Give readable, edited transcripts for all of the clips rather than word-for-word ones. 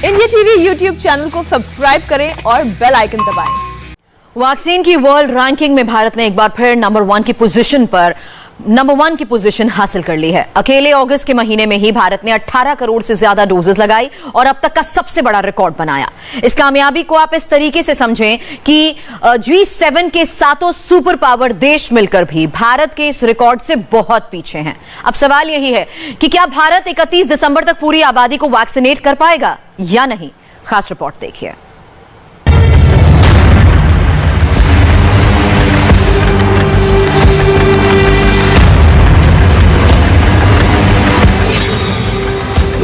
India TV YouTube channel को subscribe करें और बेल आइकन दबाएं। वैक्सीन की वर्ल्ड रैंकिंग में भारत ने एक बार फिर नंबर वन की पोजीशन हासिल कर ली है। अकेले अगस्त के महीने में ही भारत ने 18 करोड़ से ज्यादा डोजेस लगाई और अब तक का सबसे बड़ा रिकॉर्ड बनाया। इस कामयाबी को आप इस तरीके से समझें कि G7 के सातों सुपर पावर देश मिलकर भी भारत के इस रिकॉर्ड से बहुत पीछे हैं। अब सवाल यही है कि क्या भारत 31 दिसंबर तक पूरी आबादी को वैक्सीनेट कर पाएगा या नहीं। खास रिपोर्ट देखिए।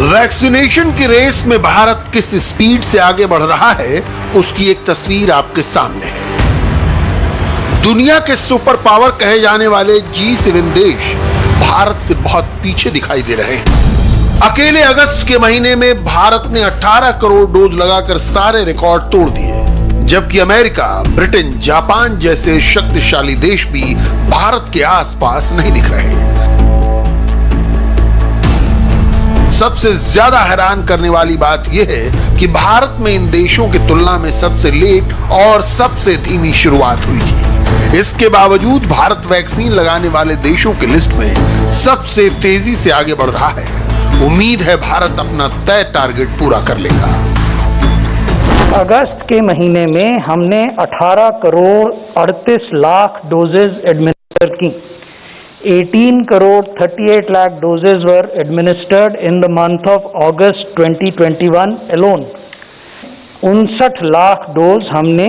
वैक्सीनेशन की रेस में भारत किस स्पीड से आगे बढ़ रहा है, उसकी एक तस्वीर आपके सामने है। दुनिया के सुपर पावर कहे जाने वाले G7 देश भारत से बहुत पीछे दिखाई दे रहे हैं। अकेले अगस्त के महीने में भारत ने 18 करोड़ डोज लगाकर सारे रिकॉर्ड तोड़ दिए, जबकि अमेरिका, ब्रिटेन, जापान जैसे शक्तिशाली देश भी भारत के आसपास नहीं दिख रहे हैं। सबसे ज्यादा हैरान करने वाली बात यह है कि भारत में इन देशों की तुलना में सबसे लेट और सबसे धीमी शुरुआत हुई थी। इसके बावजूद भारत वैक्सीन लगाने वाले देशों की लिस्ट में सबसे तेजी से आगे बढ़ रहा है। उम्मीद है भारत अपना तय टारगेट पूरा कर लेगा। अगस्त के महीने में हमने 18 करोड़ 38 लाख डोजेज एडमिनिस्टर की। 18 crore 38 lakh doses were administered in the month of August 2021 alone. 59 lakh dose हमने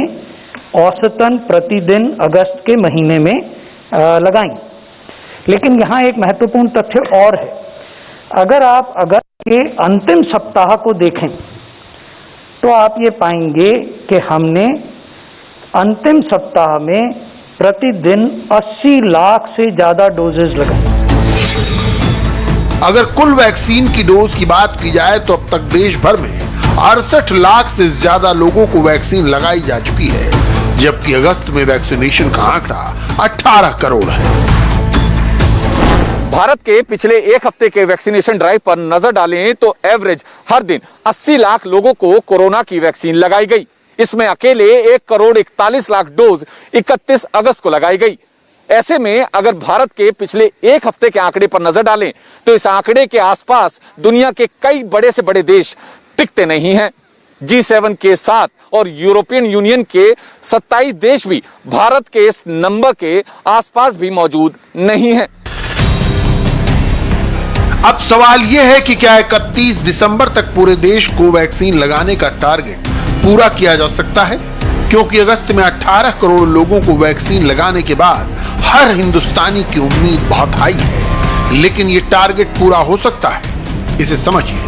औसतन प्रतिदिन अगस्त के महीने में लगाई। लेकिन यहाँ एक महत्वपूर्ण तथ्य और है। अगर आप अगस्त के अंतिम सप्ताह को देखें तो आप ये पाएंगे कि हमने अंतिम सप्ताह में प्रतिदिन 80 लाख से ज्यादा डोजेज लगाए। अगर कुल वैक्सीन की डोज की बात की जाए तो अब तक देश भर में 68 लाख से ज्यादा लोगों को वैक्सीन लगाई जा चुकी है, जबकि अगस्त में वैक्सीनेशन का आंकड़ा 18 करोड़ है। भारत के पिछले एक हफ्ते के वैक्सीनेशन ड्राइव पर नजर डालें तो एवरेज हर दिन 80 लाख लोगों को कोरोना की वैक्सीन लगाई गई। इसमें अकेले 1 करोड़ 41 लाख डोज 31 अगस्त को लगाई गई। ऐसे में अगर भारत के पिछले एक हफ्ते के आंकड़े पर नजर डालें तो इस आंकड़े के आसपास दुनिया के कई बड़े से बड़े देश टिकते नहीं हैं। G7 के साथ और यूरोपियन यूनियन के 27 देश भी भारत के इस नंबर के आसपास भी मौजूद नहीं हैं। अब सवाल यह है कि क्या 31 दिसंबर तक पूरे देश को वैक्सीन लगाने का टारगेट पूरा किया जा सकता है, क्योंकि अगस्त में 18 करोड़ लोगों को वैक्सीन लगाने के बाद हर हिंदुस्तानी की उम्मीद बहुत हाई है। लेकिन ये टारगेट पूरा हो सकता है, इसे समझिए।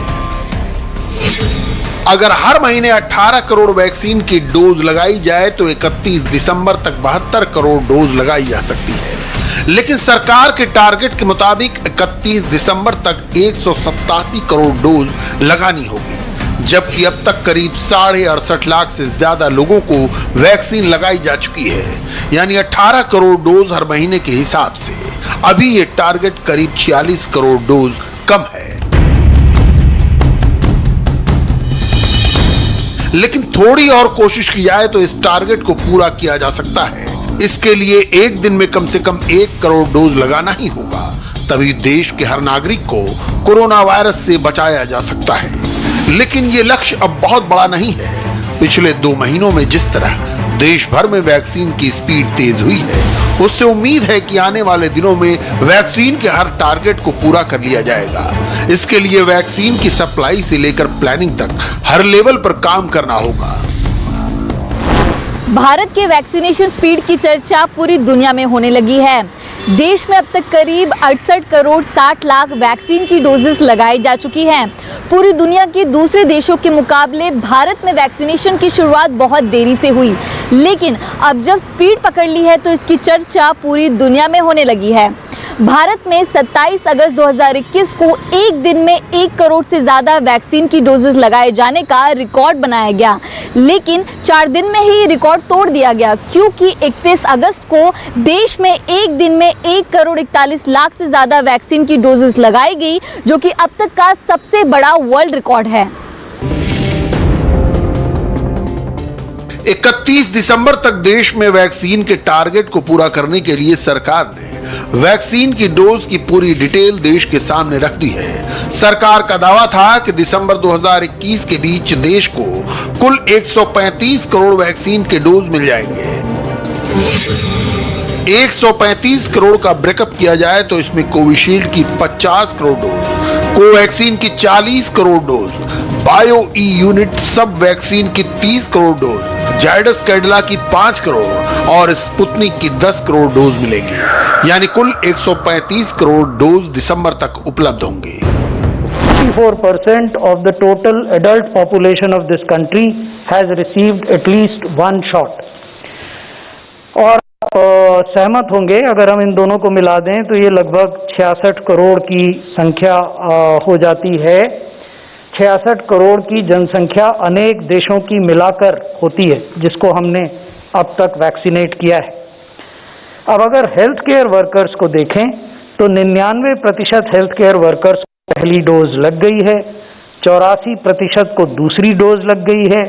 अगर हर महीने 18 करोड़ वैक्सीन की डोज लगाई जाए तो 31 दिसंबर तक 72 करोड़ डोज लगाई जा सकती है। लेकिन सरकार के टारगेट के मुताबिक 31 दिसंबर तक 187 करोड़ डोज लगानी होगी, जबकि अब तक करीब 68.5 लाख से ज्यादा लोगों को वैक्सीन लगाई जा चुकी है, यानी 18 करोड़ डोज हर महीने के हिसाब से अभी ये टारगेट करीब 46 करोड़ डोज कम है। लेकिन थोड़ी और कोशिश की जाए तो इस टारगेट को पूरा किया जा सकता है। इसके लिए एक दिन में कम से कम 1 करोड़ डोज लगाना ही होगा, तभी देश के हर नागरिक को कोरोना वायरस से बचाया जा सकता है। लेकिन ये लक्ष्य अब बहुत बड़ा नहीं है। पिछले 2 महीनों में जिस तरह देश भर में वैक्सीन की स्पीड तेज हुई है, उससे उम्मीद है कि आने वाले दिनों में वैक्सीन के हर टारगेट को पूरा कर लिया जाएगा। इसके लिए वैक्सीन की सप्लाई से लेकर प्लानिंग तक हर लेवल पर काम करना होगा। भारत के वैक्सीनेशन स्पीड की चर्चा पूरी दुनिया में होने लगी है। देश में अब तक करीब 68 करोड़ 60 लाख वैक्सीन की डोजेस लगाई जा चुकी हैं। पूरी दुनिया के दूसरे देशों के मुकाबले भारत में वैक्सीनेशन की शुरुआत बहुत देरी से हुई, लेकिन अब जब स्पीड पकड़ ली है तो इसकी चर्चा पूरी दुनिया में होने लगी है। भारत में 27 अगस्त 2021 को एक दिन में 1 करोड़ से ज्यादा वैक्सीन की डोजेस लगाए जाने का रिकॉर्ड बनाया गया, लेकिन 4 दिन में ही रिकॉर्ड तोड़ दिया गया, क्योंकि 31 अगस्त को देश में एक दिन में 1 करोड़ 41 लाख से ज्यादा वैक्सीन की डोजेस लगाई गई, जो कि अब तक का सबसे बड़ा वर्ल्ड रिकॉर्ड है। 31 दिसंबर तक देश में वैक्सीन के टारगेट को पूरा करने के लिए सरकार ने वैक्सीन की डोज की पूरी डिटेल देश के सामने रख दी है। सरकार का दावा था कि दिसंबर 2021 के बीच देश को कुल 135 करोड़ वैक्सीन के डोज मिल जाएंगे। 135 करोड़ का ब्रेकअप किया जाए तो इसमें कोविशील्ड की 50 करोड़ डोज, कोवैक्सीन की 40 करोड़ डोज, बायो ई यूनिट सब वैक्सीन की 30 करोड़ डोज, जायडस कैडिला की 5 करोड़ और स्पुतनिक की 10 करोड़ डोज मिलेगी। यानी कुल 135 करोड़ डोज दिसंबर तक उपलब्ध होंगे। 54% of the total adult population of this country has received at least one shot. और सहमत होंगे अगर हम इन दोनों को मिला दें तो ये लगभग 66 करोड़ की संख्या हो जाती है। 66 करोड़ की जनसंख्या अनेक देशों की मिलाकर होती है जिसको हमने अब तक वैक्सीनेट किया है। अब अगर हेल्थ केयर वर्कर्स को देखें तो 99% हेल्थ केयर वर्कर्स को पहली डोज लग गई है, 84% को दूसरी डोज लग गई है।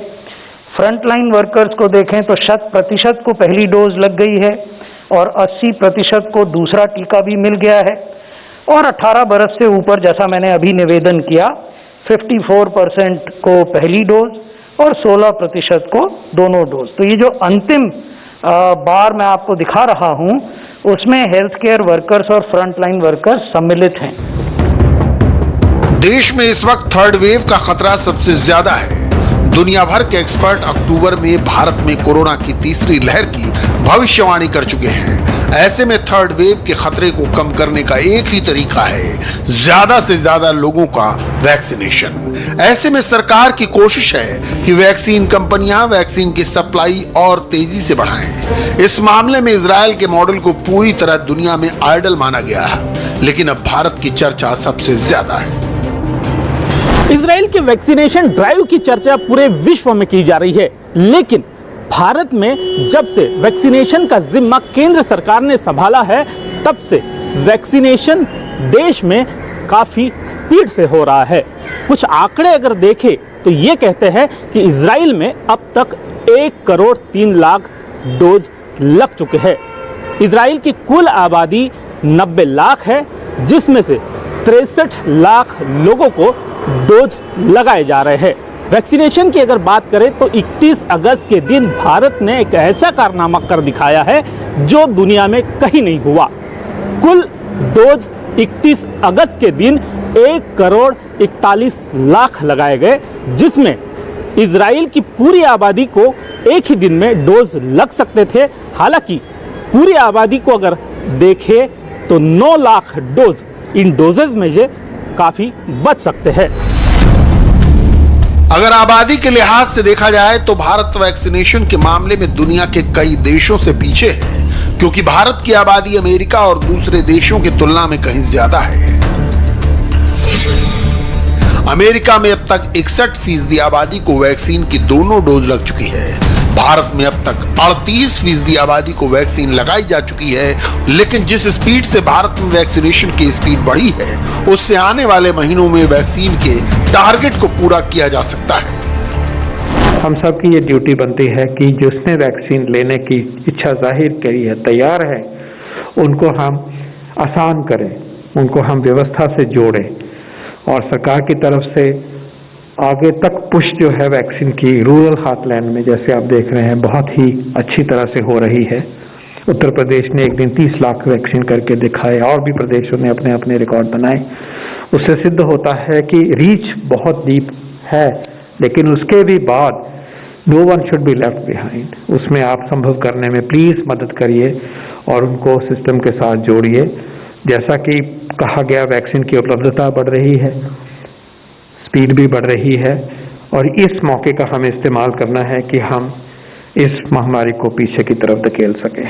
फ्रंटलाइन वर्कर्स को देखें तो 100% को पहली डोज लग गई है और 80% को दूसरा टीका भी मिल गया है। और 18 बरस से ऊपर, जैसा मैंने अभी निवेदन किया, 54% को पहली डोज और 16% को दोनों डोज। तो ये जो अंतिम बार मैं आपको दिखा रहा हूं उसमें हेल्थ केयर वर्कर्स और फ्रंटलाइन वर्कर्स सम्मिलित हैं। देश में इस वक्त थर्ड वेव का खतरा सबसे ज्यादा है। दुनिया भर के एक्सपर्ट अक्टूबर में भारत में कोरोना की तीसरी लहर की भविष्यवाणी कर चुके हैं। ऐसे में थर्ड वेव के खतरे को कम करने का एक ही तरीका है, ज्यादा से ज्यादा लोगों का वैक्सीनेशन। ऐसे में सरकार की कोशिश है कि वैक्सीन कंपनियां वैक्सीन की सप्लाई और तेजी से बढ़ाएं। इस मामले में इजराइल के मॉडल को पूरी तरह दुनिया में आइडल माना गया है, लेकिन अब भारत की चर्चा सबसे ज्यादा है। इजराइल के वैक्सीनेशन ड्राइव की चर्चा पूरे विश्व में की जा रही है, लेकिन भारत में जब से वैक्सीनेशन का जिम्मा केंद्र सरकार ने संभाला है तब से वैक्सीनेशन देश में काफी स्पीड से हो रहा है। कुछ आंकड़े अगर देखें तो ये कहते हैं कि इजराइल में अब तक 1 करोड़ 3 लाख डोज लग चुके हैं। इजराइल की कुल आबादी 90 लाख है, जिसमें से 63 लाख लोगों को डोज लगाए जा रहे हैं। वैक्सीनेशन की अगर बात करें तो 31 अगस्त के दिन भारत ने एक ऐसा कारनामा कर दिखाया है जो दुनिया में कहीं नहीं हुआ। कुल डोज 31 अगस्त के दिन 1 करोड़ 41 लाख लगाए गए, जिसमें इजराइल की पूरी आबादी को एक ही दिन में डोज लग सकते थे। हालांकि पूरी आबादी को अगर देखें तो 9 लाख डोज इन डोजेज में से काफी बच सकते हैं। अगर आबादी के लिहाज से देखा जाए तो भारत वैक्सीनेशन के मामले में दुनिया के कई देशों से पीछे है, क्योंकि भारत की आबादी अमेरिका और दूसरे देशों की तुलना में कहीं ज्यादा है। अमेरिका में अब तक 61% आबादी को वैक्सीन की दोनों डोज लग चुकी है। भारत में अब तक 38% आबादी को वैक्सीन लगाई जा चुकी है, लेकिन जिस स्पीड से भारत में वैक्सीनेशन की स्पीड बढ़ी है उससे आने वाले महीनों में वैक्सीन के टारगेट को पूरा किया जा सकता है। हम सब की ये ड्यूटी बनती है कि जिसने वैक्सीन लेने की इच्छा जाहिर करी है, तैयार है, उनको हम आसान करें, उनको हम व्यवस्था से जोड़ें और सरकार की तरफ से आगे तक पुश जो है वैक्सीन की रूरल हार्टलैंड में, जैसे आप देख रहे हैं, बहुत ही अच्छी तरह से हो रही है। उत्तर प्रदेश ने एक दिन 30 लाख वैक्सीन करके दिखाए और भी प्रदेशों ने अपने अपने रिकॉर्ड बनाए। उससे सिद्ध होता है कि रीच बहुत डीप है, लेकिन उसके भी बाद no one should be left behind. उसमें आप संभव करने में प्लीज मदद करिए और उनको सिस्टम के साथ जोड़िए। जैसा कि कहा गया, वैक्सीन की उपलब्धता बढ़ रही है, स्पीड भी बढ़ रही है और इस मौके का हमें इस्तेमाल करना है कि हम इस महामारी को पीछे की तरफ धकेल सकें।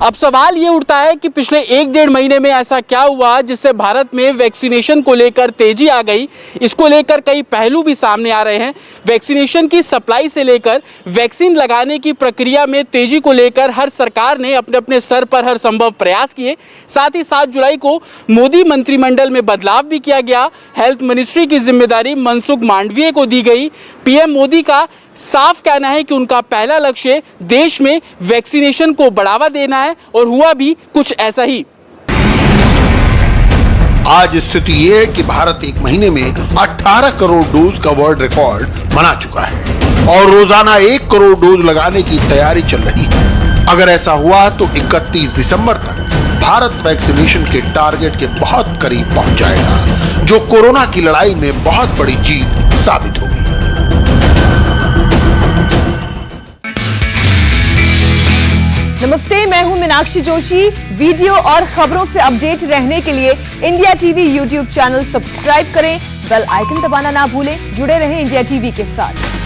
अब सवाल ये उठता है कि पिछले 1-1.5 महीने में ऐसा क्या हुआ जिससे भारत में वैक्सीनेशन को लेकर तेजी आ गई। इसको लेकर कई पहलू भी सामने आ रहे हैं। वैक्सीनेशन की सप्लाई से लेकर वैक्सीन लगाने की प्रक्रिया में तेजी को लेकर हर सरकार ने अपने अपने स्तर पर हर संभव प्रयास किए। साथ ही 7 जुलाई को मोदी मंत्रिमंडल में बदलाव भी किया गया। हेल्थ मिनिस्ट्री की जिम्मेदारी मनसुख मांडविया को दी गई। पीएम मोदी का साफ कहना है कि उनका पहला लक्ष्य देश में वैक्सीनेशन को बढ़ावा देना है और हुआ भी कुछ ऐसा ही। आज स्थिति ये है कि भारत एक महीने में 18 करोड़ डोज का वर्ल्ड रिकॉर्ड बना चुका है और रोजाना 1 करोड़ डोज लगाने की तैयारी चल रही है। अगर ऐसा हुआ तो 31 दिसंबर तक भारत वैक्सीनेशन के टारगेट के बहुत करीब पहुंच जाएगा, जो कोरोना की लड़ाई में बहुत बड़ी जीत साबित होगी। नमस्ते, मैं हूं मीनाक्षी जोशी। वीडियो और खबरों से अपडेट रहने के लिए India TV YouTube channel subscribe करें, बेल आइकन दबाना ना भूलें। जुड़े रहें इंडिया टीवी के साथ।